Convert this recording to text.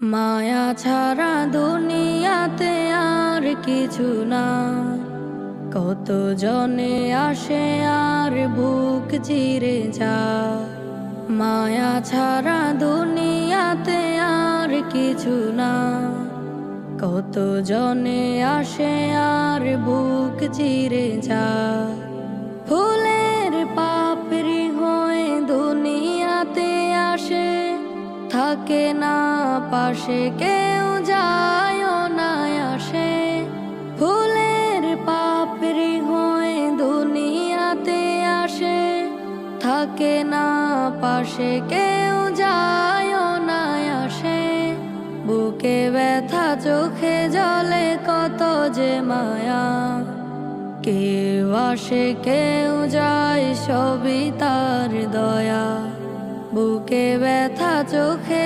মায়া ছাড়া দুনিয়াতে আর কিছু না। কত জনে আসে আর বুক চিরে যায়। মায়া ছাড়া দুনিয়াতে আর কিছু না। কত জনে আসে আর বুক চিরে যায়। ফুলের পাপড়ি হয়ে দুনিয়াতে আসে, থাকে না পাশে কেউ যায় না আসে। ফুলের পাপড়ি হয়ে দুনিয়াতে আসে, থাকে না পাশে কেউ যায় না আসে। বুকে ব্যথা চোখে জলে কত যে মায়া, কেউ আসে কেউ যায় সবই তার দয়া। বুকে ব্যথা চোখে